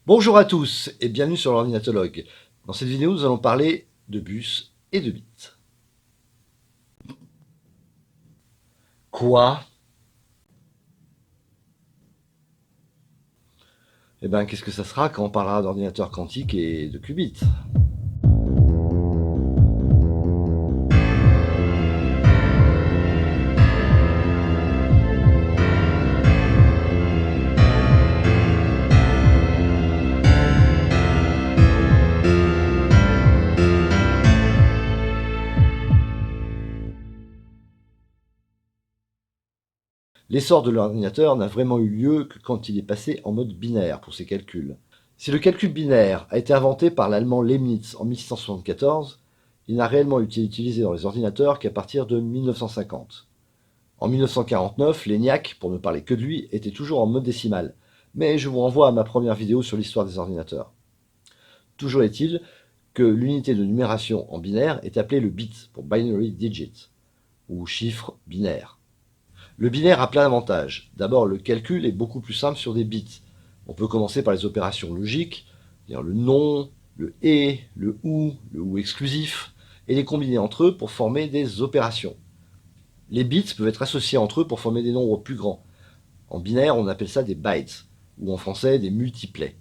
Bonjour à tous et bienvenue sur l'ordinatologue. Dans cette vidéo, nous allons parler de bus et de bits. Quoi? Eh bien, qu'est-ce que ça sera quand on parlera d'ordinateur quantique et de qubits? L'essor de l'ordinateur n'a vraiment eu lieu que quand il est passé en mode binaire pour ses calculs. Si le calcul binaire a été inventé par l'allemand Leibniz en 1674, il n'a réellement été utilisé dans les ordinateurs qu'à partir de 1950. En 1949, l'ENIAC, pour ne parler que de lui, était toujours en mode décimal, mais je vous renvoie à ma première vidéo sur l'histoire des ordinateurs. Toujours est-il que l'unité de numération en binaire est appelée le bit, pour binary digit, ou chiffre binaire. Le binaire a plein d'avantages. D'abord, le calcul est beaucoup plus simple sur des bits. On peut commencer par les opérations logiques, c'est-à-dire le non, le et, le ou exclusif, et les combiner entre eux pour former des opérations. Les bits peuvent être associés entre eux pour former des nombres plus grands. En binaire, on appelle ça des bytes, ou en français des multiplets.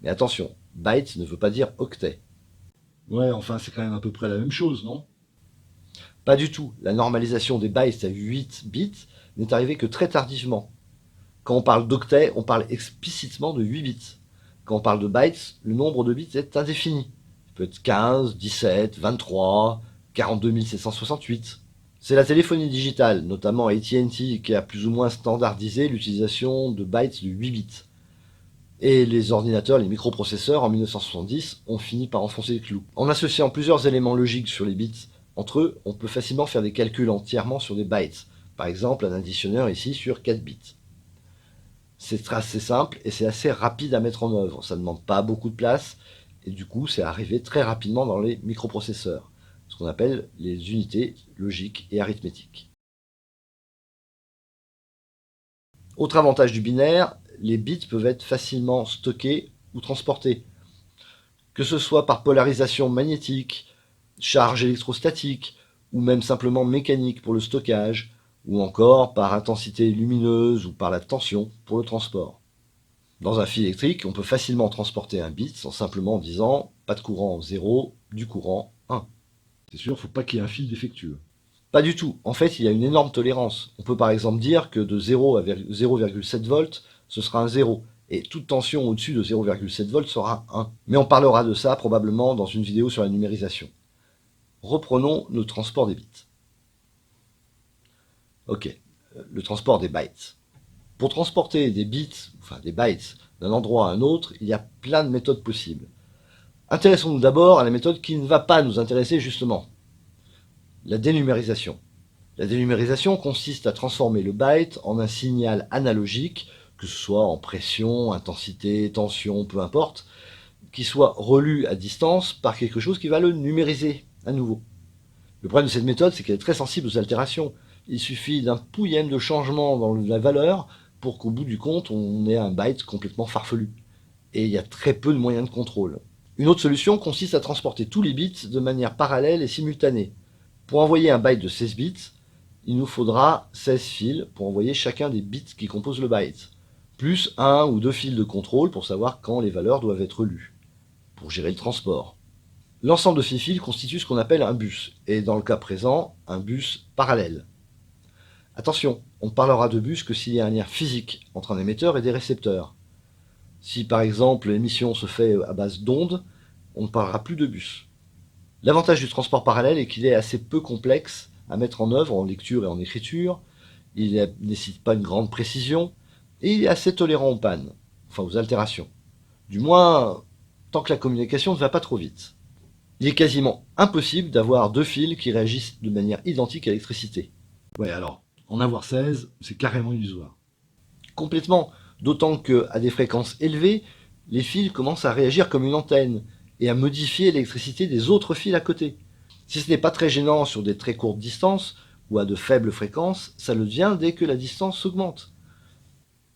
Mais attention, byte ne veut pas dire octet. Ouais, enfin, c'est quand même à peu près la même chose, non? Pas du tout. La normalisation des bytes à 8 bits n'est arrivée que très tardivement. Quand on parle d'octet, on parle explicitement de 8 bits. Quand on parle de bytes, le nombre de bits est indéfini. Il peut être 15, 17, 23, 42 768. C'est la téléphonie digitale, notamment AT&T, qui a plus ou moins standardisé l'utilisation de bytes de 8 bits. Et les ordinateurs, les microprocesseurs, en 1970, ont fini par enfoncer le clou. En associant plusieurs éléments logiques sur les bits entre eux, on peut facilement faire des calculs entièrement sur des bytes. Par exemple, un additionneur ici sur 4 bits. C'est assez simple et c'est assez rapide à mettre en œuvre. Ça ne demande pas beaucoup de place et du coup, c'est arrivé très rapidement dans les microprocesseurs, ce qu'on appelle les unités logiques et arithmétiques. Autre avantage du binaire, les bits peuvent être facilement stockés ou transportés. Que ce soit par polarisation magnétique, charge électrostatique, ou même simplement mécanique pour le stockage, ou encore par intensité lumineuse ou par la tension pour le transport. Dans un fil électrique, on peut facilement transporter un bit en simplement disant pas de courant 0, du courant 1. C'est sûr, faut pas qu'il y ait un fil défectueux. Pas du tout. En fait, il y a une énorme tolérance. On peut par exemple dire que de 0 à 0,7 volts, ce sera un 0. Et toute tension au-dessus de 0,7 volts sera 1. Mais on parlera de ça probablement dans une vidéo sur la numérisation. Reprenons le transport des bits. Ok, le transport des bytes. Pour transporter des bits, enfin des bytes, d'un endroit à un autre, il y a plein de méthodes possibles. Intéressons-nous d'abord à la méthode qui ne va pas nous intéresser justement, la dénumérisation. La dénumérisation consiste à transformer le byte en un signal analogique, que ce soit en pression, intensité, tension, peu importe, qui soit relu à distance par quelque chose qui va le numériser à nouveau. Le problème de cette méthode, c'est qu'elle est très sensible aux altérations. Il suffit d'un pouillème de changement dans la valeur pour qu'au bout du compte, on ait un byte complètement farfelu. Et il y a très peu de moyens de contrôle. Une autre solution consiste à transporter tous les bits de manière parallèle et simultanée. Pour envoyer un byte de 16 bits, il nous faudra 16 fils pour envoyer chacun des bits qui composent le byte, plus un ou deux fils de contrôle pour savoir quand les valeurs doivent être lues, pour gérer le transport. L'ensemble de ces fils constitue ce qu'on appelle un bus, et dans le cas présent, un bus parallèle. Attention, on ne parlera de bus que s'il y a un lien physique entre un émetteur et des récepteurs. Si par exemple l'émission se fait à base d'ondes, on ne parlera plus de bus. L'avantage du transport parallèle est qu'il est assez peu complexe à mettre en œuvre en lecture et en écriture, il ne nécessite pas une grande précision, et il est assez tolérant aux pannes, enfin aux altérations. Du moins, tant que la communication ne va pas trop vite. Il est quasiment impossible d'avoir deux fils qui réagissent de manière identique à l'électricité. Ouais, alors, en avoir 16, c'est carrément illusoire. Complètement, d'autant qu'à des fréquences élevées, les fils commencent à réagir comme une antenne et à modifier l'électricité des autres fils à côté. Si ce n'est pas très gênant sur des très courtes distances ou à de faibles fréquences, ça le devient dès que la distance s'augmente.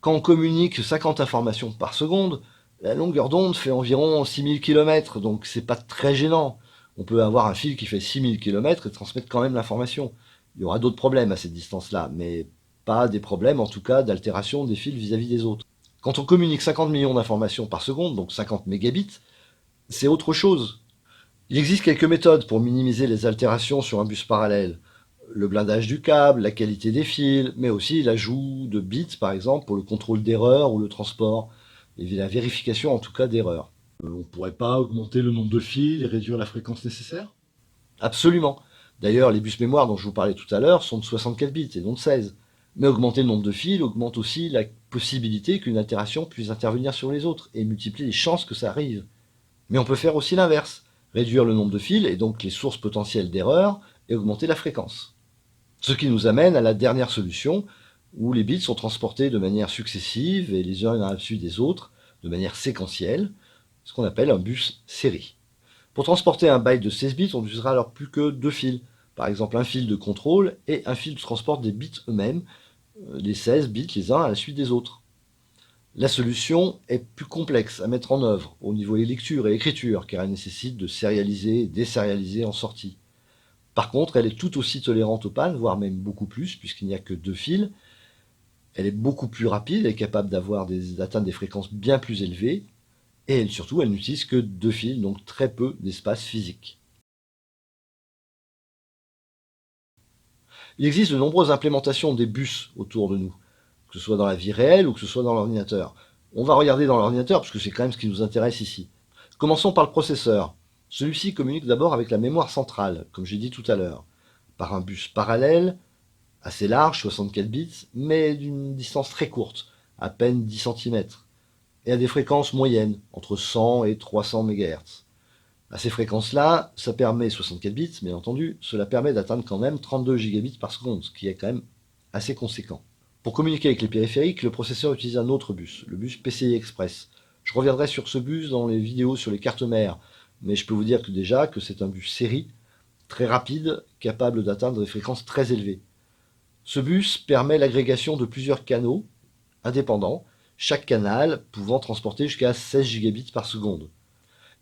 Quand on communique 50 informations par seconde, La longueur d'onde fait environ 6000 km, donc c'est pas très gênant. On peut avoir un fil qui fait 6000 km et transmettre quand même l'information. Il y aura d'autres problèmes à cette distance-là, mais pas des problèmes en tout cas d'altération des fils vis-à-vis des autres. Quand on communique 50 millions d'informations par seconde, donc 50 mégabits, c'est autre chose. Il existe quelques méthodes pour minimiser les altérations sur un bus parallèle. Le blindage du câble, la qualité des fils, mais aussi l'ajout de bits par exemple pour le contrôle d'erreurs ou le transport, et la vérification en tout cas d'erreurs. On pourrait pas augmenter le nombre de fils et réduire la fréquence nécessaire? Absolument. D'ailleurs, les bus mémoire dont je vous parlais tout à l'heure sont de 64 bits et non de 16. Mais augmenter le nombre de fils augmente aussi la possibilité qu'une altération puisse intervenir sur les autres et multiplier les chances que ça arrive. Mais on peut faire aussi l'inverse, réduire le nombre de fils et donc les sources potentielles d'erreurs et augmenter la fréquence. Ce qui nous amène à la dernière solution, où les bits sont transportés de manière successive et les uns à la suite des autres, de manière séquentielle, ce qu'on appelle un bus série. Pour transporter un byte de 16 bits, on n'utilisera alors plus que 2 fils. Par exemple, un fil de contrôle et un fil de transport des bits eux-mêmes, les 16 bits les uns à la suite des autres. La solution est plus complexe à mettre en œuvre au niveau des lectures et écritures, car elle nécessite de sérialiser et désérialiser en sortie. Par contre, elle est tout aussi tolérante aux pannes, voire même beaucoup plus, puisqu'il n'y a que 2 fils. Elle est beaucoup plus rapide, elle est capable d'atteindre des fréquences bien plus élevées, et surtout, elle n'utilise que 2 fils, donc très peu d'espace physique. Il existe de nombreuses implémentations des bus autour de nous, que ce soit dans la vie réelle ou que ce soit dans l'ordinateur. On va regarder dans l'ordinateur, parce que c'est quand même ce qui nous intéresse ici. Commençons par le processeur. Celui-ci communique d'abord avec la mémoire centrale, comme j'ai dit tout à l'heure, par un bus parallèle, assez large, 64 bits, mais d'une distance très courte, à peine 10 cm, et à des fréquences moyennes, entre 100 et 300 MHz. À ces fréquences-là, ça permet 64 bits, bien entendu, cela permet d'atteindre quand même 32 gigabits par seconde, ce qui est quand même assez conséquent. Pour communiquer avec les périphériques, le processeur utilise un autre bus, le bus PCI Express. Je reviendrai sur ce bus dans les vidéos sur les cartes mères, mais je peux vous dire que c'est un bus série, très rapide, capable d'atteindre des fréquences très élevées. Ce bus permet l'agrégation de plusieurs canaux indépendants, chaque canal pouvant transporter jusqu'à 16 gigabits par seconde.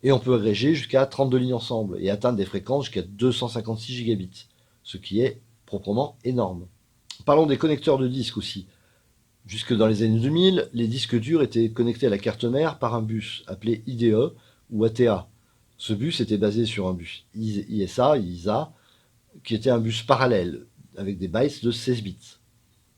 Et on peut agréger jusqu'à 32 lignes ensemble et atteindre des fréquences jusqu'à 256 gigabits, ce qui est proprement énorme. Parlons des connecteurs de disques aussi. Jusque dans les années 2000, les disques durs étaient connectés à la carte mère par un bus appelé IDE ou ATA. Ce bus était basé sur un bus ISA, qui était un bus parallèle, avec des bytes de 16 bits.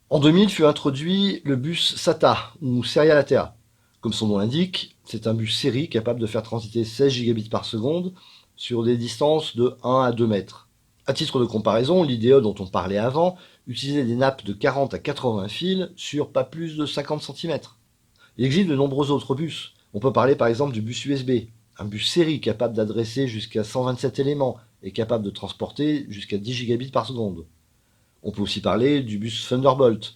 En 2000 fut introduit le bus SATA, ou Serial ATA. Comme son nom l'indique, c'est un bus série capable de faire transiter 16 gigabits par seconde sur des distances de 1 à 2 mètres. À titre de comparaison, l'IDE dont on parlait avant utilisait des nappes de 40 à 80 fils sur pas plus de 50 cm. Il existe de nombreux autres bus. On peut parler par exemple du bus USB, un bus série capable d'adresser jusqu'à 127 éléments et capable de transporter jusqu'à 10 gigabits par seconde. On peut aussi parler du bus Thunderbolt,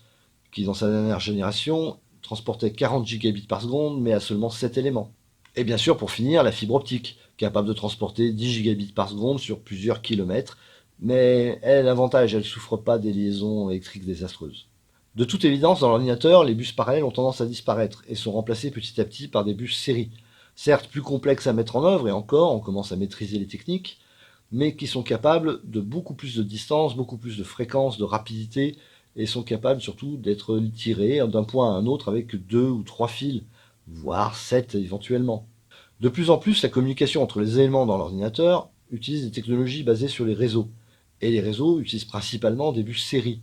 qui dans sa dernière génération transportait 40 gigabits par seconde, mais à seulement 7 éléments. Et bien sûr, pour finir, la fibre optique, capable de transporter 10 gigabits par seconde sur plusieurs kilomètres, mais elle, l'avantage, elle ne souffre pas des liaisons électriques désastreuses. De toute évidence, dans l'ordinateur, les bus parallèles ont tendance à disparaître et sont remplacés petit à petit par des bus série. Certes plus complexes à mettre en œuvre, et encore, on commence à maîtriser les techniques, mais qui sont capables de beaucoup plus de distance, beaucoup plus de fréquence, de rapidité, et sont capables surtout d'être tirés d'un point à un autre avec 2 ou 3 fils, voire 7 éventuellement. De plus en plus, la communication entre les éléments dans l'ordinateur utilise des technologies basées sur les réseaux, et les réseaux utilisent principalement des bus série,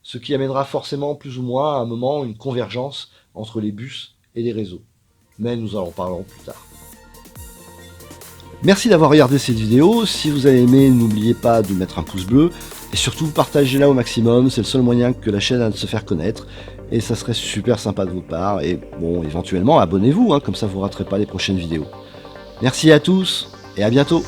ce qui amènera forcément plus ou moins à un moment une convergence entre les bus et les réseaux. Mais nous en parlerons plus tard. Merci d'avoir regardé cette vidéo. Si vous avez aimé, n'oubliez pas de mettre un pouce bleu et surtout partagez-la au maximum, c'est le seul moyen que la chaîne a de se faire connaître et ça serait super sympa de votre part. Et bon, éventuellement abonnez-vous, comme ça vous ne raterez pas les prochaines vidéos. Merci à tous et à bientôt.